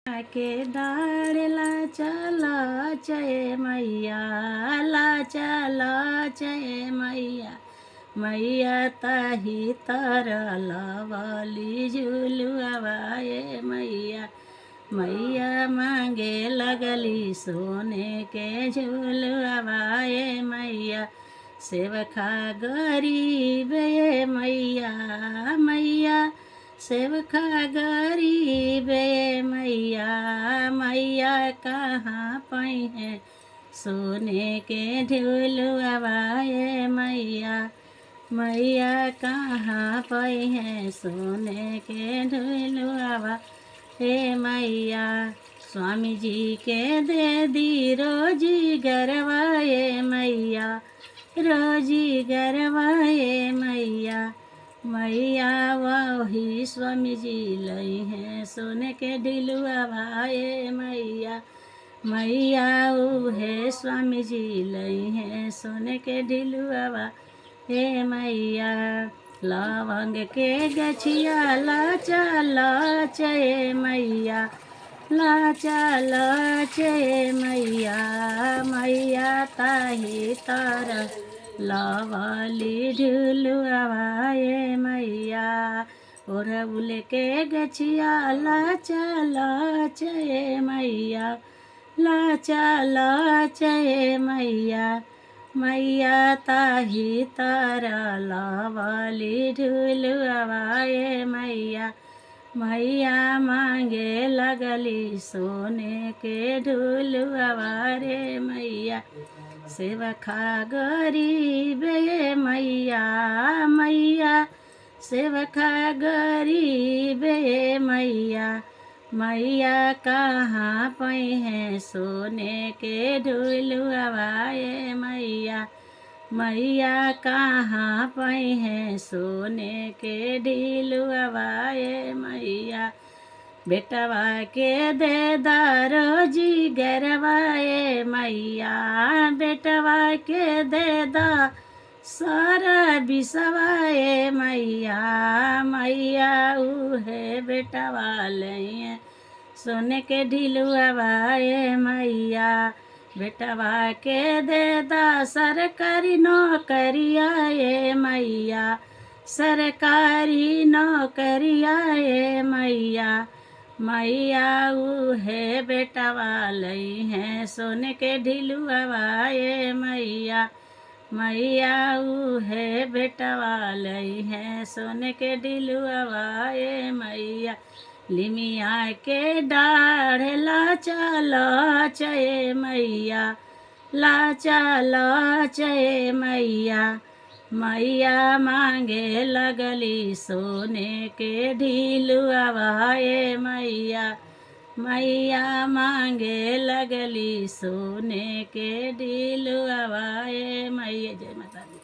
के डाढ़ लाचा लाचा ए मैया, लाचा लाचा ए मैया, मैया ताही तर लवली झुलुआवा ए मैया, मैया मांगे लगली सोने के झुलुआवा ए मैया, सेवखा गरीब ए मैया, मैया सेवखा गरीब ए मैया, मैया कहाँ पाई है सोने के ढुलुआवा ए मैया, मैया कहाँ पाई है सोने के ढुलुआवा हे मैया, स्वामी जी के दे दी रोजी गरवाए मैया, रोजी गरवाए मैया, मैया वही स्वामी जी लई हैं सोने के ढिलुआवा ए मैया, मैया उहे स्वामी जी लई हैं सोने के ढिलुआवा हे मैया, लवंग के गछिया लाचा लाचा ए मैया, लाचा लाचा ए मैया, मैया ताही तर लवली ढुलुआवा ए मैया, ओढ़उल के गछिया लाचा लाचा ए मैया, लाचा लाचा ए मैया, मैया ताही तर लवली ढुलुआवा ए मैया, मैया मांगे लगली सोने के ढुलुआवा रे मैया, सेवखा गरीब ए मैया, मैया सेवखा गरीब ए मैया, मैया कहाँ पाई है सोने के ढुलुआवा ए मैया, मैया कहाँ पाई है सोने के ढिलुआवा ए मैया, बेटवा के दे दारो जी गरवा ए मैया, बेटवा के दे दा सारा बिसवा ए मैया, मैया उहे बेटवा लइए सोने के ढिलुआवा ए मैया, बेटवा के दे दा सरकारी नौकरिया ए मैया, सरकारी नौकरिया ए मैया, मैया उहे बेटवा लई हैं सोने के ढिलुआवा ए मैया, मैया उहे बेटवा लई हैं सोने के ढिलुआवा ए मैया, लिमिया के डाढ़ लाचा लाचा ए मैया, लाचा लाचा ए मैया, मैया मांगे लगली सोने के ढिलुआवा ए मैया, मैया मांगे लगली सोने के ढिलुआवा ए मैया। जय माता दी।